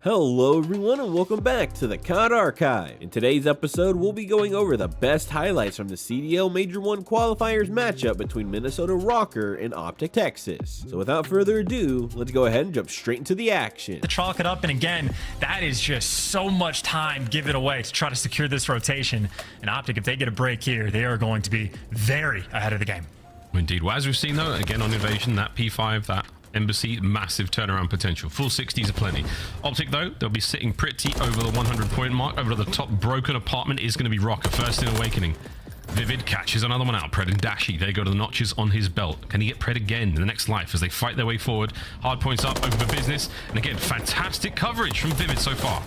Hello everyone and welcome back to the COD Archive. In today's episode, we'll be going over the best highlights from the CDL Major I Qualifiers matchup between Minnesota Rokkr and OpTic Texas. So without further ado, let's go ahead and jump straight into the action. To chalk it up, and again, that is just so much time given away to try to secure this rotation. And OpTic, if they get a break here, they are going to be very ahead of the game. Indeed. Well, as we've seen though, again on Invasion, that P5, that Embassy, massive turnaround potential. Full 60s are plenty. OpTic though, they'll be sitting pretty over the 100 point mark. Over to the top broken apartment is going to be Rokkr, first in Awakening. Vivid catches another one out. Pred and Dashy, they go to the notches on his belt. Can he get Pred again in the next life as they fight their way forward? Hardpoint's up over for business. And again, fantastic coverage from Vivid so far.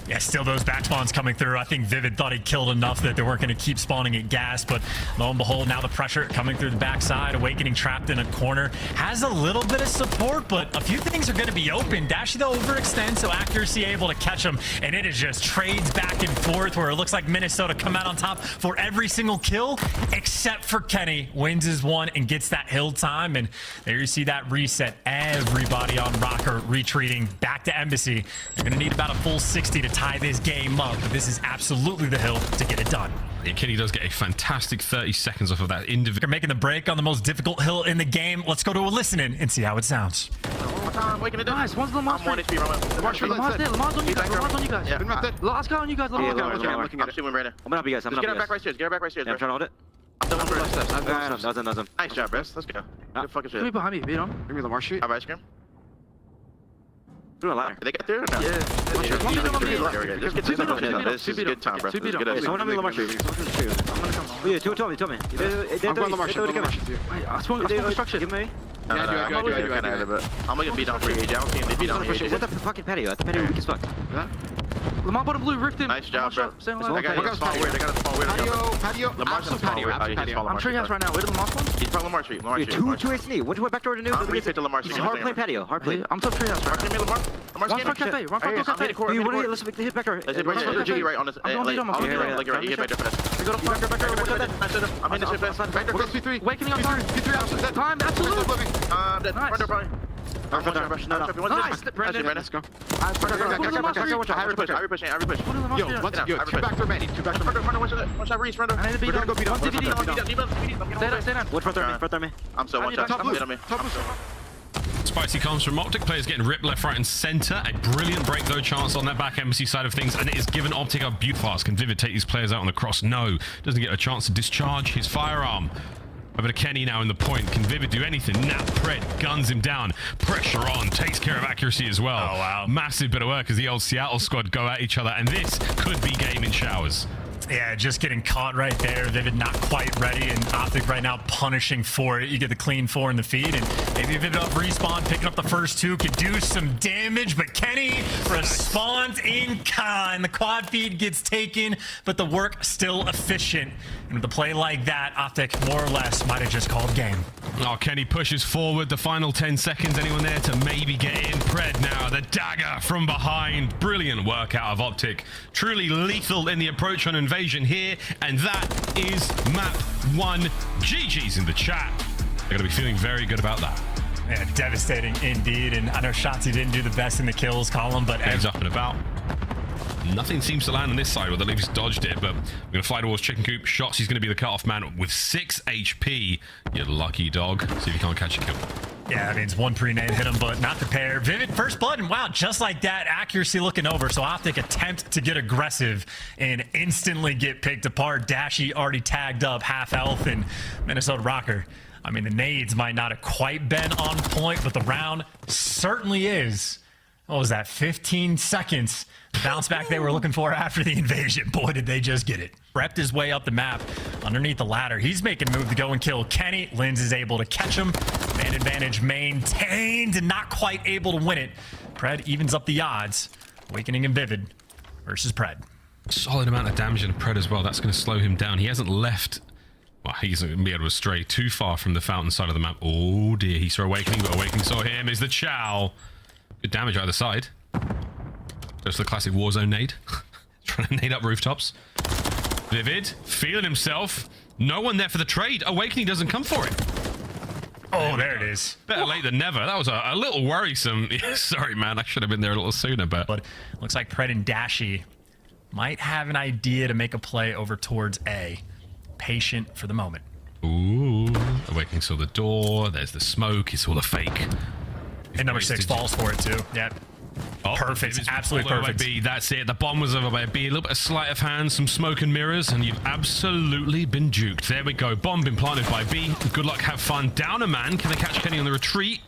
Yeah, still those back spawns coming through. I think Vivid thought he killed enough that they weren't going to keep spawning at gas, but lo and behold, now the pressure coming through the backside. Awakening trapped in a corner. Has a little bit of support, but a few things are going to be open. Dashy, though, overextends, so accuracy able to catch him, and it is just trades back and forth where it looks like Minnesota come out on top for every single kill, except for Kenny. Wins his one and gets that hill time, and there you see that reset. Everybody on Rokkr retreating back to Embassy. They're going to need about a full 60 to tie this game up, but this is absolutely the hill to get it done. Yeah, Kenny does get a fantastic 30 seconds off of that individual. They're making the break on the most difficult hill in the game. Let's go to a listening and see how it sounds. One time, waking it down. Nice, one's Lamar's I'm 1 HP, Lamar's there, Lamar's on you guys, Lamar's on you guys. Yeah. Last guy on you guys, I'm looking at it. I'm right now. I'm gonna help you guys, Just get her back right stairs, get her back right stairs, I'm trying to hold it. Nothing. Nice job, Bress. Let's go. Good fucking Give me shit. behind me, beat on. Give me Lamar sheet. Have ice cream? Through a ladder. Did they get through or no? Yeah. Just get to this is good time, bro. This is good. Someone on me, Lamar sheet. Yeah, tell me. I'm going Lamar sheet. Wait, I spawned construction. Give me. No, I'm gonna get beat down for you, AJ. I don't see him get beat down for you, Is that AJ. the fucking patio? At the patio, weak as fuck. Lamar bottom blue, ripped him. Nice job, bro. Stay I alive. got a small weird. I got a small weird. Patio. Lamar's in patio. I'm treehouse right now. Where did Lamar spawn? He's probably Lamar street. Lamar street. Two AC. Which way back door to new? I'm reset to Lamar street. Hard play patio. Hard play. I'm top treehouse right now. Lamar. One front cafe. One front cafe. Let's hit back door. Let's hit right on this. I'm Like, get back there fast. We go to I'm in the shit fast. Back there, P3. Wakening on time. P3 Time, absolutely. dead. Nice. Front door probably. Nice. Brandon. Let's go. I repush. Yo, let's go. Two back door, Manny. Two back door. One shot Reese, front door. I need to beat We're gonna go beat up. One DVD. Stay down. What front door me? I'm so one shot. Top blue. Hit on me. Top blue. Spicy comms from OpTic. Players getting ripped left, right, and center. A brilliant break, though, chance on that back Embassy side of things, and it is given OpTic a beautiful fast. Can Vivid take these players out on the cross? No. Doesn't get a chance to discharge his firearm. Over to Kenny now in the point. Can Vivid do anything? Nap Pred guns him down. Pressure on. Takes care of accuracy as well. Oh, wow. Massive bit of work as the old Seattle squad go at each other, and this could be game in showers. Yeah, just getting caught right there. Vivid not quite ready, and OpTic right now punishing for it. You get the clean 4 in the feed, and maybe Vivid up respawn, picking up the first 2, could do some damage, but Kenny responds in kind. The quad feed gets taken, but the work still efficient. And with a play like that, OpTic more or less might have just called game. Oh, Kenny pushes forward. The final 10 seconds. Anyone there to maybe get in? Pred now. The dagger from behind. Brilliant work out of OpTic. Truly lethal in the approach on Invasion here. And that is map 1. GG's in the chat. They're going to be feeling very good about that. Yeah, devastating indeed. And I know Shotzzy didn't do the best in the kills column, but He's up and about. Nothing seems to land on this side, or at least dodged it, but we're going to fly towards Chicken Coop. Shotzzy's going to be the cut-off man with 6 HP. You lucky dog. See if you can't catch a kill. yeah, I mean, it's one pre-nade hit him, but not prepared. Vivid first blood, and wow, just like that, accuracy looking over. So OpTic attempt to get aggressive and instantly get picked apart. Dashy already tagged up half health, and Minnesota Rokkr. I mean, the nades might not have quite been on point, but the round certainly is. What was that, 15 seconds? The bounce back they were looking for after the invasion. Boy, did they just get it. Prepped his way up the map underneath the ladder. He's making a move to go and kill Kenny. Linz is able to catch him. Man advantage maintained and not quite able to win it. Pred evens up the odds. Awakening and Vivid versus Pred. Solid amount of damage in Pred as well. That's going to slow him down. He hasn't left... Well, he's going to be able to stray too far from the fountain side of the map. Oh, dear. He saw Awakening, but Awakening saw him. Is the chow. Good damage either side. Just the classic Warzone nade. Trying to nade up rooftops. Vivid, feeling himself. No one there for the trade. Awakening doesn't come for it. Oh, there it is. Better late than never. That was a little worrisome. Sorry, man. I should have been there a little sooner, but Looks like Pred and Dashy might have an idea to make a play over towards A. Patient for the moment. Ooh. Awakening saw the door. There's the smoke. It's all a fake. And number 6 falls for it, too. Yeah. Oh, Perfect. Absolutely all over perfect. by B. That's it. The bomb was over by B. A little bit of sleight of hand, some smoke and mirrors, and you've absolutely been juked. There we go. Bomb been planted by B. Good luck. Have fun. Down a man. Can they catch Kenny on the retreat?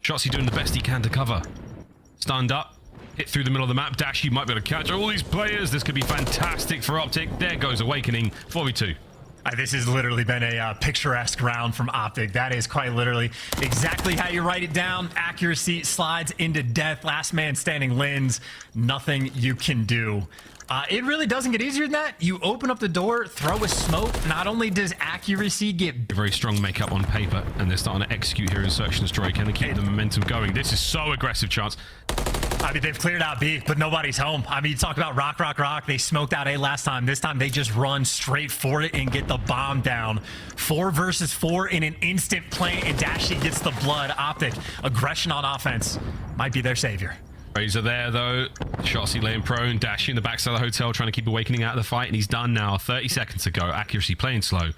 Shotzzy doing the best he can to cover. Stunned up. Hit through the middle of the map. Dash, you might be able to catch all these players. This could be fantastic for OpTic. There goes Awakening. 4v2. This has literally been a picturesque round from OpTic. That is quite literally exactly how you write it down. Accuracy slides into death. Last man standing wins. Nothing you can do. It really doesn't get easier than that. You open up the door, throw a smoke. Not only does accuracy get very strong makeup on paper, and they're starting to execute here in Search and Destroy. Can they keep the momentum going? This is so aggressive, Chance. I mean, they've cleared out B, but nobody's home. I mean, you talk about Rock. They smoked out A last time. This time, they just run straight for it and get the bomb down. 4 versus 4 in an instant play, and Dashy gets the blood. OpTic, aggression on offense might be their savior. Razor there, though. Shotzzy laying prone. Dashy in the backside of the hotel, trying to keep Awakening out of the fight, and he's done now. 30 seconds to go. Accuracy playing slow.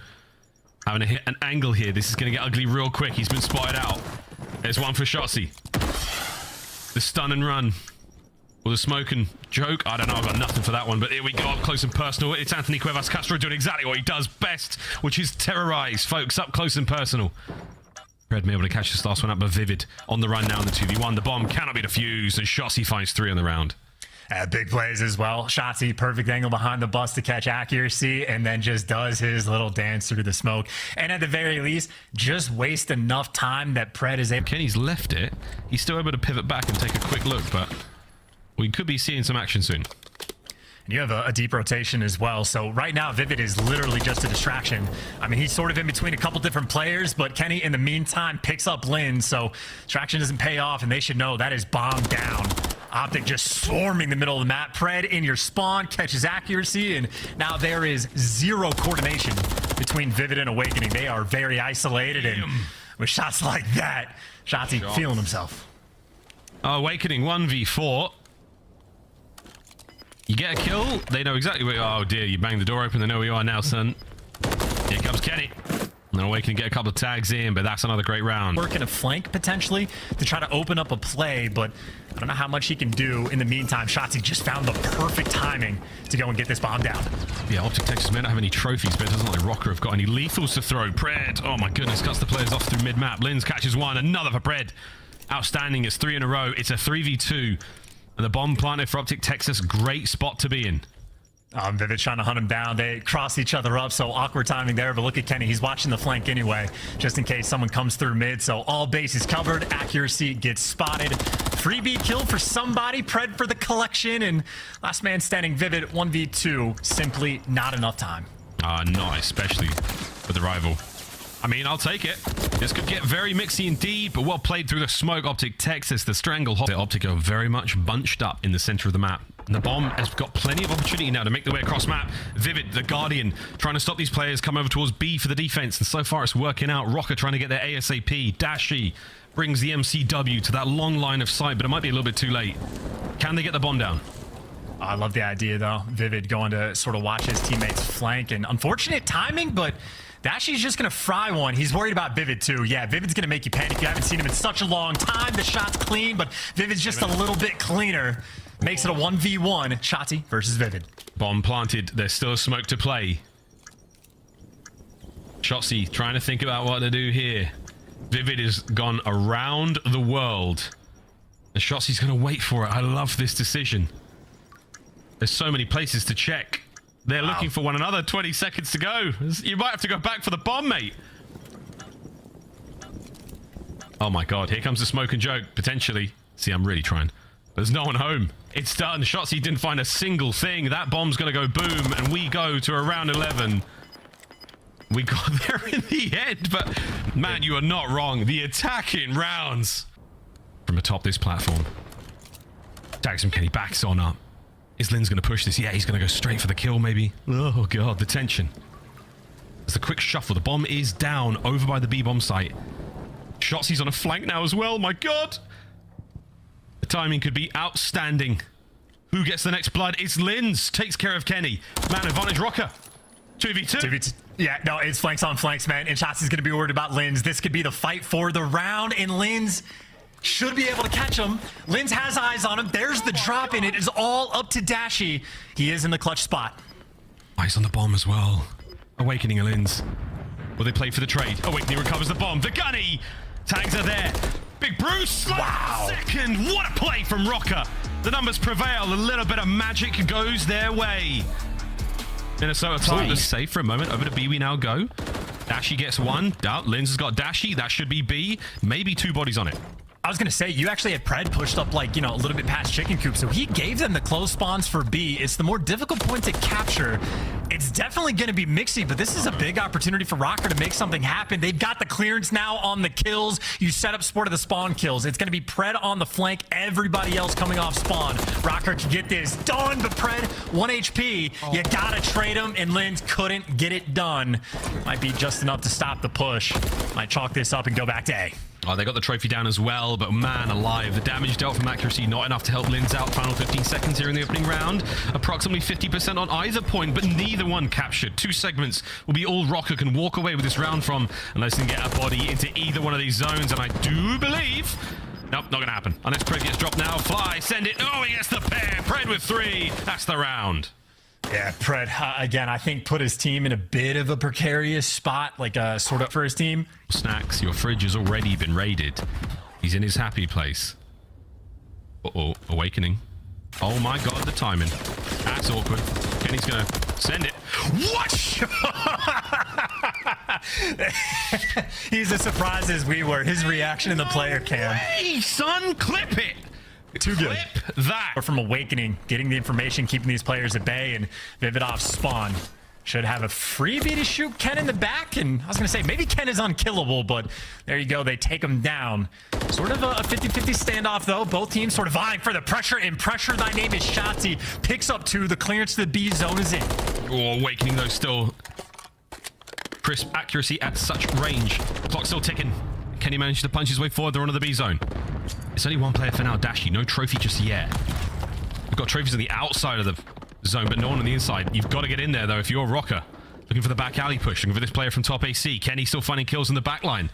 Having to hit an angle here. This is going to get ugly real quick. He's been spotted out. There's one for Shotzzy. The stun and run. Or the smoke and joke. I don't know. I've got nothing for that one. But here we go. Up close and personal. It's Anthony Cuevas Castro doing exactly what he does best, which is terrorize folks up close and personal. Red able to catch this last one up, but Vivid on the run now in the 2v1. The bomb cannot be defused, and Shotzzy finds 3 on the round. Big plays as well. Shotzzy, perfect angle behind the bus to catch accuracy, and then just does his little dance through the smoke. And at the very least, just waste enough time that Pred is able... Kenny's left it. He's still able to pivot back and take a quick look, but we could be seeing some action soon. And you have a deep rotation as well. So right now, Vivid is literally just a distraction. I mean, he's sort of in between a couple different players, but Kenny, in the meantime, picks up Lynn. So distraction doesn't pay off, and they should know that is bomb down. OpTic just swarming the middle of the map. Pred in your spawn, catches accuracy, and now there is zero coordination between Vivid and Awakening. They are very isolated, and with shots like that, Shotzzy feeling himself. Awakening 1v4. You get a kill, they know exactly where you are. Oh dear, you bang the door open, they know where you are now, son. Here comes Kenny. And then Awakening get a couple of tags in, but that's another great round. Working a flank, potentially, to try to open up a play, but I don't know how much he can do. In the meantime, Shotzzy just found the perfect timing to go and get this bomb down. Yeah, OpTic Texas may not have any trophies, but it doesn't look like Rokkr have got any lethals to throw. Pred, oh my goodness, cuts the players off through mid-map. Linz catches one, another for Pred. Outstanding, it's 3 in a row. It's a 3v2. And the bomb planted for OpTic Texas, great spot to be in. Vivid trying to hunt him down. They cross each other up, so awkward timing there. But look at Kenny. He's watching the flank anyway, just in case someone comes through mid. So all bases covered. Accuracy gets spotted. Freebie kill for somebody. Pred for the collection. And last man standing, Vivid 1v2. Simply not enough time. Not especially with the rival. I mean, I'll take it. This could get very mixy indeed, but well played through the smoke. OpTic Texas, the stranglehold. OpTic are very much bunched up in the center of the map. And the bomb has got plenty of opportunity now to make their way across map. Vivid, the Guardian, trying to stop these players come over towards B for the defense. And so far, it's working out. Rokkr trying to get their ASAP. Dashy brings the MCW to that long line of sight, but it might be a little bit too late. Can they get the bomb down? I love the idea, though. Vivid going to sort of watch his teammates flank. And unfortunate timing, but Dashy's just going to fry one. He's worried about Vivid, too. Yeah, Vivid's going to make you panic. You haven't seen him in such a long time. The shot's clean, but Vivid's just a little bit cleaner. Makes it a 1v1. Shotzzy versus Vivid. Bomb planted. There's still a smoke to play. Shotzzy trying to think about what to do here. Vivid has gone around the world. And Shotzzy's going to wait for it. I love this decision. There's so many places to check. They're looking for one another. 20 seconds to go. You might have to go back for the bomb, mate. Oh my god, here comes the smoke and joke, potentially. See, I'm really trying. There's no one home. It's done. Shotzzy didn't find a single thing. That bomb's going to go boom, and we go to around 11. We got there in the end, but man, you are not wrong. The attacking rounds from atop this platform. Tags him, Kenny backs on up. Is Lynn's going to push this? Yeah, he's going to go straight for the kill, maybe. Oh, God, the tension. There's a quick shuffle. The bomb is down over by the B-bomb site. Shotzzy's on a flank now as well. My God. The timing could be outstanding. Who gets the next blood? It's Linz. Takes care of Kenny. Man advantage Rokkr. 2v2. Yeah, no, it's flanks on flanks, man. And Shotzzy's going to be worried about Linz. This could be the fight for the round, and Linz should be able to catch him. Linz has eyes on him. There's the drop, and it is all up to Dashy. He is in the clutch spot. Eyes on the bomb as well. Awakening a Linz. Will they play for the trade? Awakening recovers the bomb. The gunny! Tags are there. Big Bruce! Wow. Second! What a play from Rokkr! The numbers prevail. A little bit of magic goes their way. Minnesota time to safe for a moment. Over to B we now go. Dashy gets one. Doubt. Linz has got Dashy. That should be B. Maybe 2 bodies on it. I was going to say, you actually had Pred pushed up, like, you know, a little bit past Chicken Coop, so he gave them the close spawns for B. It's the more difficult point to capture. It's definitely going to be mixy, but this is a big opportunity for Rokkr to make something happen. They've got the clearance now on the kills. You set up Sport of the spawn kills. It's going to be Pred on the flank, everybody else coming off spawn. Rokkr can get this done, but Pred, 1 HP. You got to trade him, and Linz couldn't get it done. Might be just enough to stop the push. Might chalk this up and go back to A. Oh, they got the trophy down as well, but man alive, the damage dealt from accuracy not enough to help Linz out. Final 15 seconds here in the opening round. Approximately 50% on either point, but neither one captured. 2 segments will be all Rokkr can walk away with this round from, unless they can get a body into either one of these zones, and I do believe... Nope, not gonna happen. Unless Pred gets dropped now. Fly, send it. Oh, he gets the pair. Pred with 3. That's the round. Yeah, Pred, again, I think put his team in a bit of a precarious spot, like sort of for his team. Snacks, your fridge has already been raided. He's in his happy place. Uh-oh, awakening. Oh my God, the timing. That's awkward. Kenny's gonna send it. What? He's as surprised as we were. His reaction in the player cam. Hey, son, clip it. Too good. Clip that. Or from Awakening, getting the information, keeping these players at bay, and Vividov spawn. Should have a freebie to shoot Ken in the back, and I was going to say, maybe Ken is unkillable, but there you go, they take him down. Sort of a 50-50 standoff, though. Both teams sort of vying for the pressure, and pressure, thy name is Shotzzy. Picks up 2, the clearance to the B zone is in. Oh, Awakening, though, still crisp accuracy at such range. Clock still ticking. Kenny managed to punch his way forward. They're onto the B zone. It's only 1 player for now, Dashy. No trophy just yet. We've got trophies on the outside of the zone, but no one on the inside. You've got to get in there, though, if you're Rokkr. Looking for the back alley push. Looking for this player from top AC. Kenny still finding kills in the back line.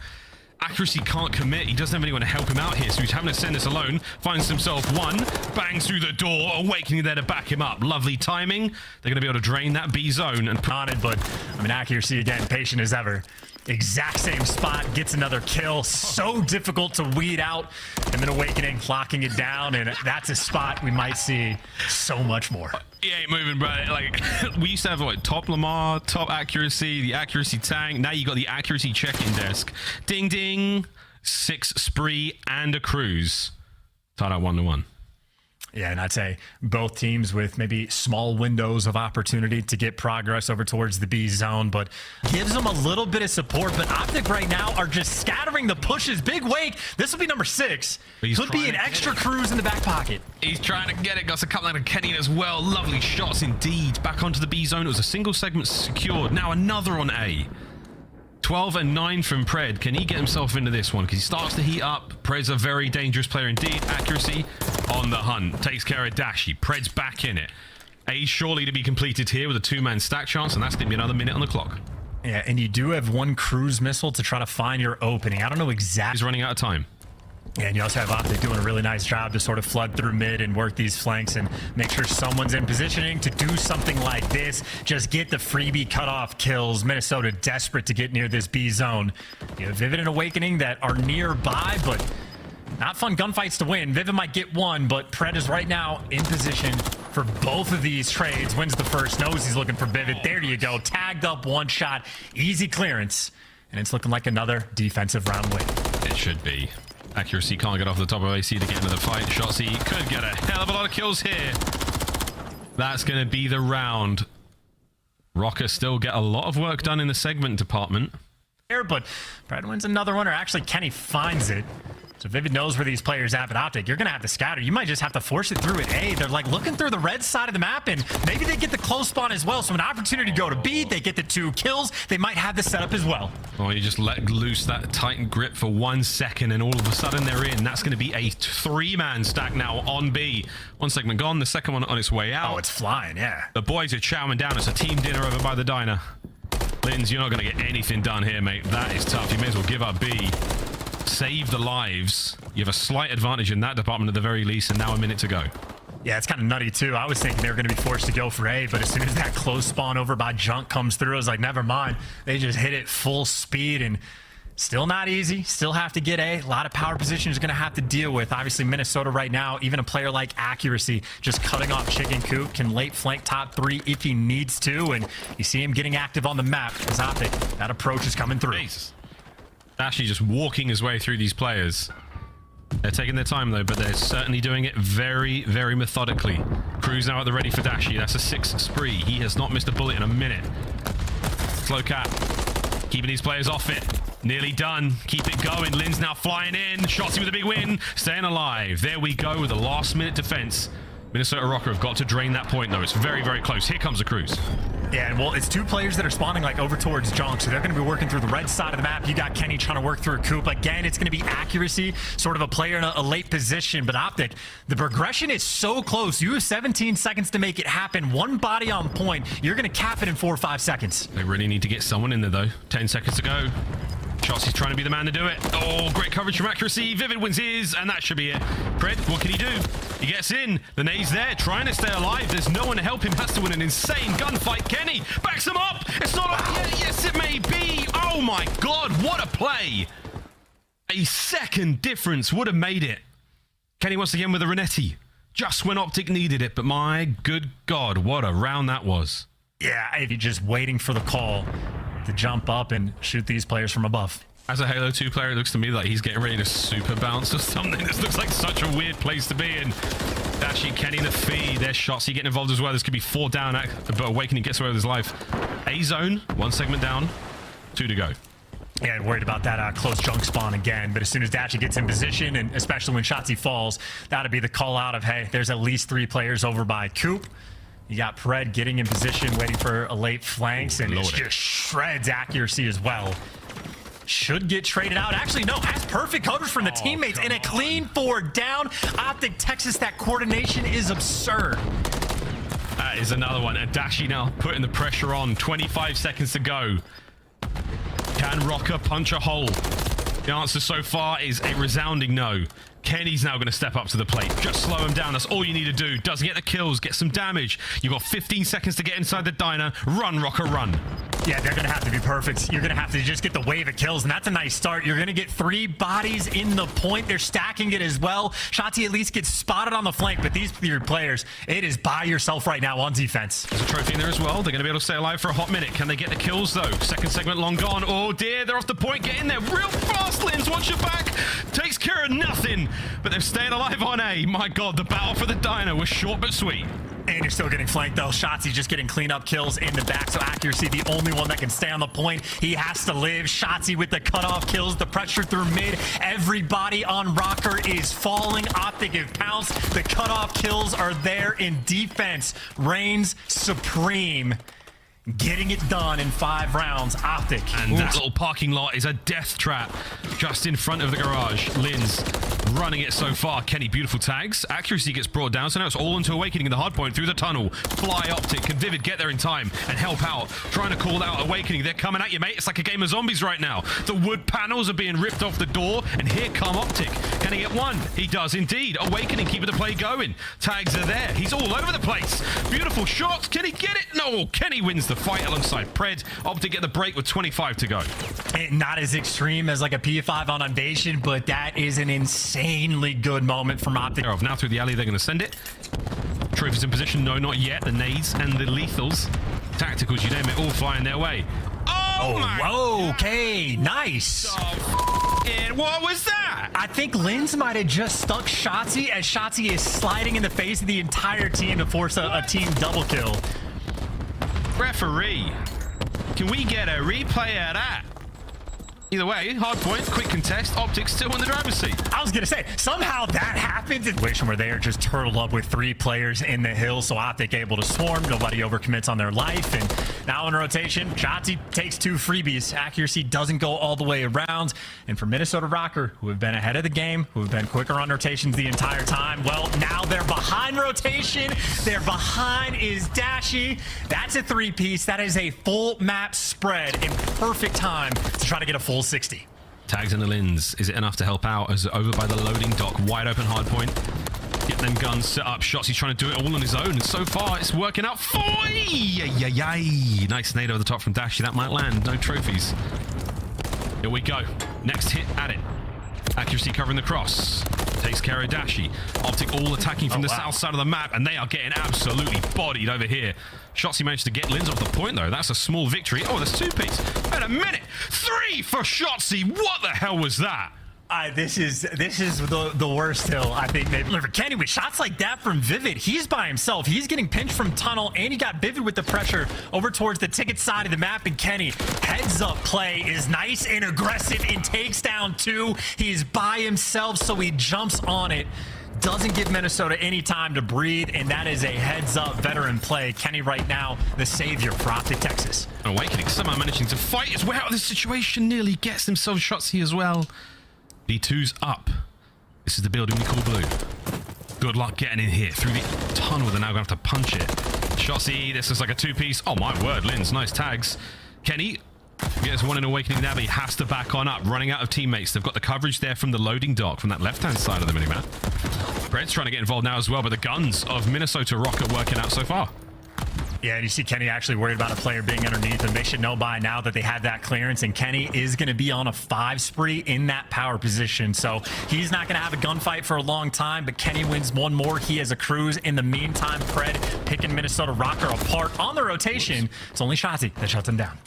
Accuracy can't commit. He doesn't have anyone to help him out here, so he's having to send this alone. Finds himself 1. Bangs through the door. Awakening there to back him up. Lovely timing. They're going to be able to drain that B zone and put on it, but I mean, accuracy again, patient as ever. Exact same spot, gets another kill. So difficult to weed out. And then Awakening locking it down, and that's a spot we might see so much more. He ain't moving, bro. Like, we used to have what, top Lamar, top accuracy, the accuracy tank. Now you got the accuracy check-in desk. Ding ding. 6 spree and a cruise. Tied out 1-1. Yeah, and I'd say both teams with maybe small windows of opportunity to get progress over towards the B zone, but gives them a little bit of support. But OpTic right now are just scattering the pushes. Big wake. This will be number 6. Could be an extra cruise in the back pocket. He's trying to get it. Got a couple out of Kenny as well. Lovely shots indeed. Back onto the B zone. It was a single segment secured. Now another on A. 12 and 9 from Pred. Can he get himself into this one? Because he starts to heat up. Pred's a very dangerous player indeed. Accuracy on the hunt. Takes care of Dashy. Pred's back in it. A surely to be completed here with a 2-man stack chance, and that's going to be another minute on the clock. Yeah, and you do have 1 cruise missile to try to find your opening. I don't know exactly. He's running out of time. Yeah, and you also have OpTic doing a really nice job to sort of flood through mid and work these flanks and make sure someone's in positioning to do something like this. Just get the freebie cutoff kills. Minnesota desperate to get near this B zone. You have Vivid and Awakening that are nearby, but not fun gunfights to win. Vivid might get 1, but Pred is right now in position for both of these trades. Wins the first, knows he's looking for Vivid. There you go. Tagged up, 1 shot. Easy clearance. And it's looking like another defensive round win. It should be. Accuracy can't get off the top of AC to get into the fight. Shotzzy could get a hell of a lot of kills here. That's going to be the round. Rokkr still get a lot of work done in the segment department. But Pred wins another one, or actually Kenny finds it. So Vivid knows where these players at, but Optic, you're going to have to scatter. You might just have to force it through at A. They're like looking through the red side of the map, and maybe they get the close spawn as well. So an opportunity to go to B, they get the 2 kills. They might have the setup as well. Oh, you just let loose that tighten grip for 1 second, and all of a sudden they're in. That's going to be a 3-man stack now on B. 1 segment gone, the second one on its way out. Oh, it's flying, yeah. The boys are chowing down. It's a team dinner over by the diner. Linz, you're not going to get anything done here, mate. That is tough. You may as well give up B. Save the lives. You have a slight advantage in that department at the very least, and now a minute to go. Yeah, it's kind of nutty too. I was thinking they were going to be forced to go for A, but as soon as that close spawn over by Junk comes through, I was like, never mind. They just hit it full speed, and still not easy. Still have to get A. A lot of power positions going to have to deal with. Obviously, Minnesota right now, even a player like Accuracy, just cutting off Chicken Coop, can late flank top 3 if he needs to, and you see him getting active on the map. Because Optic, that approach is coming through. Jeez. Actually just walking his way through these players. They're taking their time though, but they're certainly doing it very, very methodically. Crew's now at the ready for Dashi. That's a 6 spree. He has not missed a bullet in a minute. Slow cap. Keeping these players off it. Nearly done. Keep it going. Lin's now flying in. Shotzzy with a big win. Staying alive. There we go with a last minute defense. Minnesota Rokkr have got to drain that point though. It's very, very close. Here comes the Crews. Yeah, and well, it's 2 players that are spawning like over towards Junk, so they're going to be working through the red side of the map. You got Kenny trying to work through a Coop. Again, it's going to be Accuracy, sort of a player in a late position, but Optic, the progression is so close. You have 17 seconds to make it happen. 1 body on point. You're going to cap it in 4 or 5 seconds. They really need to get someone in there though. 10 seconds to go. Shotzy's trying to be the man to do it. Oh, great coverage from Accuracy. Vivid wins his, and that should be it. Pred, what can he do? He gets in. The nade's there, trying to stay alive. There's no one to help him. Has to win an insane gunfight. Kenny backs him up. It's not up yet. Yes, it may be. Oh my God, what a play. A second difference would have made it. Kenny once again with a Renetti. Just when Optic needed it, but my good God, what a round that was. Yeah, if you're just waiting for the call to jump up and shoot these players from above. As a Halo 2 player, it looks to me like he's getting ready to super bounce or something. This looks like such a weird place to be in. Dashi, Kenny, the feed. There's Shotzzy getting involved as well. This could be 4 down, but Awakening gets away with his life. A zone, 1 segment down, 2 to go. Yeah, worried about that close Junk spawn again, but as soon as Dashi gets in position, and especially when Shotzzy falls, that'll be the call out of, hey, there's at least 3 players over by Coop. You got Pred getting in position, waiting for a late flanks, and it just shreds Accuracy as well. Should get traded out. Actually, no, has perfect coverage from the teammates and a clean 4 down. OpTic Texas, that coordination is absurd. That is another one. And Dashi now putting the pressure on. 25 seconds to go. Can Rokkr punch a hole? The answer so far is a resounding no. Kenny's now going to step up to the plate. Just slow him down. That's all you need to do. Doesn't get the kills. Get some damage. You've got 15 seconds to get inside the diner. Run, Rokkr, run. Yeah, they're going to have to be perfect. You're going to have to just get the wave of kills, and that's a nice start. You're going to get 3 bodies in the point. They're stacking it as well. Shotzzy at least gets spotted on the flank, but these 3 players, it is by yourself right now on defense. There's a trophy in there as well. They're going to be able to stay alive for a hot minute. Can they get the kills, though? Second segment long gone. Oh, dear. They're off the point. Get in there real fast, Linz. Watch your back. Takes care of nothing, but they're staying alive on A. My God, the battle for the diner was short but sweet. And you're still getting flanked, though. Shotzzy just getting cleanup kills in the back, so Accuracy, the only one that can stay on the point. He has to live. Shotzzy with the cutoff kills, the pressure through mid. Everybody on Rokkr is falling. OpTic have pounced. The cutoff kills are there in defense. Reigns supreme. Getting it done in 5 rounds. OpTic. And that little parking lot is a death trap just in front of the garage. Linz running it so far. Kenny, beautiful tags. Accuracy gets brought down, so now it's all into Awakening in the hardpoint through the tunnel. Fly OpTic. Can Vivid get there in time and help out? Trying to call out Awakening. They're coming at you, mate. It's like a game of zombies right now. The wood panels are being ripped off the door, and here come OpTic. Can he get one? He does indeed. Awakening keeping the play going. Tags are there. He's all over the place. Beautiful shots. Can he get it? No. Kenny wins the fight alongside Pred. OpTic get the break with 25 to go. Not as extreme as like a P5 on Invasion, but that is an insanely good moment from OpTic. Now through the alley, they're going to send it. Trophies in position. No, not yet. The nades and the lethals. Tacticals, you name it, all flying their way. Oh my whoa, okay, nice. What was that? I think Linz might have just stuck Shotzzy as Shotzzy is sliding in the face of the entire team to force a team double kill. Referee, can we get a replay of that? Either way, Hardpoint, quick contest, OpTic still in the driver's seat. I was going to say, somehow that happens in a situation where they are just turtled up with 3 players in the hill, so OpTic able to swarm. Nobody overcommits on their life. And now in rotation, Shotzzy takes 2 freebies. Accuracy doesn't go all the way around. And for Minnesota Rokkr, who have been ahead of the game, who have been quicker on rotations the entire time, well, now they're behind rotation. They're behind is Dashy. That's a 3-piece. That is a full map spread in perfect time to try to get a full 60. Tags in the lens. Is it enough to help out? As over by the loading dock, wide open Hardpoint. Get them guns set up. Shotzzy trying to do it all on his own, and so far it's working out for you. Nice nade over the top from Dashy. That might land. No trophies. Here we go. Next hit at it. Accuracy covering the cross. Takes care of Dashy. OpTic all attacking from the south side of the map, and they are getting absolutely bodied over here. Shotzzy managed to get Lins off the point, though. That's a small victory. Oh, there's 2-piece. Wait a minute. 3 for Shotzzy. What the hell was that? This is the worst hill I think they've delivered. Kenny, with shots like that from Vivid, he's by himself. He's getting pinched from tunnel, and he got Vivid with the pressure over towards the ticket side of the map. And Kenny, heads up play is nice and aggressive and takes down 2. He's by himself, so he jumps on it. Doesn't give Minnesota any time to breathe, and that is a heads-up veteran play. Kenny right now, the savior for OpTic Texas. Awakening somehow managing to fight his way out of this situation. Nearly gets himself Shotzzy as well. B2's up. This is the building we call blue. Good luck getting in here through the tunnel. They're now going to have to punch it. Shotzzy, this is like a 2-piece. Oh my word, Lins, nice tags. Kenny gets one in Awakening now, but he has to back on up. Running out of teammates. They've got the coverage there from the loading dock, from that left-hand side of the minimap. Brett's trying to get involved now as well, but the guns of Minnesota Rokkr working out so far. Yeah, and you see Kenny actually worried about a player being underneath, and they should know by now that they have that clearance, and Kenny is going to be on a 5 spree in that power position, so he's not going to have a gunfight for a long time, but Kenny wins one more. He has a cruise. In the meantime, Pred picking Minnesota Rokkr apart on the rotation. It's only Shotzzy that shuts him down.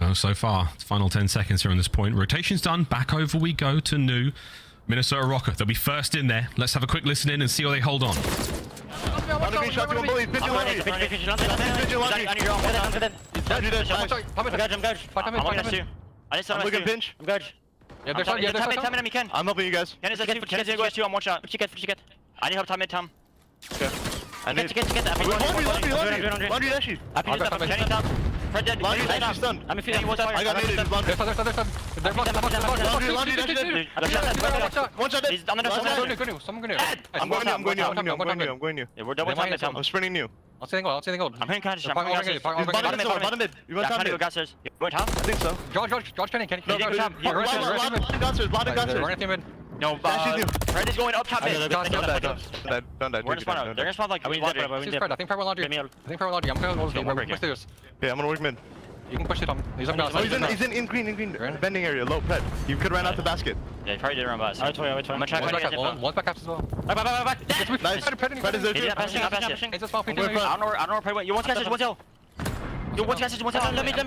Oh, so far, final 10 seconds here on this point. Rotation's done. Back over we go to new Minnesota Rokkr. They'll be first in there. Let's have a quick listen in and see how they hold on. I'm helping you guys. I'm one shot. I need help time mid-time. Okay. I need... Laundry Dashy. Laundry Dashy stunned. I got naded. Laundry Dashy. One shot. He's on the next. I'm going new. Yeah, we're double time mid-time. I'm sprinting new. I'll say the gold. I'm hitting conscious. Bottom mid. You want top? You got stairs. You want top? I think so. George Penny, Kenny. No, top. No, Fred is going up top mid. Don't die. We're gonna spawn out. They're gonna spawn like I think Power Laundry. I'm gonna push this. Yeah, I'm gonna work mid. You can push it on. He's He's in green. Bending area, low pet. You could run out the basket. Yeah, he probably did run by us. I'm gonna try One's back as well. Back. Nice. Pet is there too. Passing. It's a small I don't know where Pred went. You want catch one hill. Yo, one catch. Let me.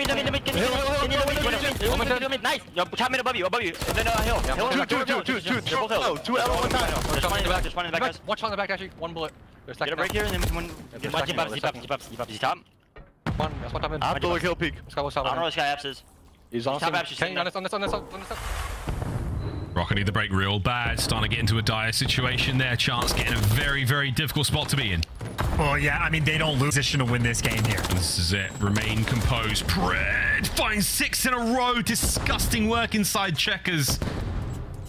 Nice. Yo, top mid above you. Then hill. Two L one time. Just one in the back. Watch on the back actually. One bullet. Get a break here and then one. He's top. One. That's what I'm in. I have to look hill peak. I don't know where this guy apps is. He's on top apps. Kenny on this. Rokkr need the break real bad. Starting to get into a dire situation there. Chance getting a very, very difficult spot to be in. Well, yeah, I mean, they don't lose position to win this game here. This is it. Remain composed. Pred finds 6 in a row. Disgusting work inside checkers.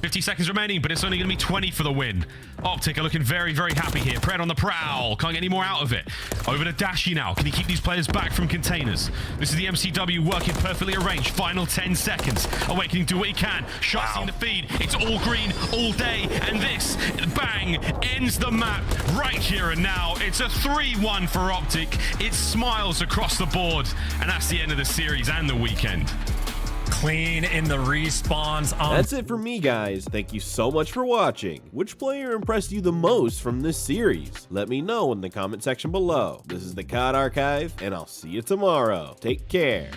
50 seconds remaining, but it's only going to be 20 for the win. OpTic are looking very, very happy here. Pred on the prowl. Can't get any more out of it. Over to Dashy now. Can he keep these players back from containers? This is the MCW working perfectly arranged. Final 10 seconds. Awakening, do what he can. Shotzzy in the feed. It's all green all day. And this, bang, ends the map right here and now. It's a 3-1 for OpTic. It smiles across the board. And that's the end of the series and the weekend. Clean in the respawns. That's it for me, guys. Thank you so much for watching. Which player impressed you the most from this series? Let me know in the comment section below. This is the COD Archive, and I'll see you tomorrow. Take care.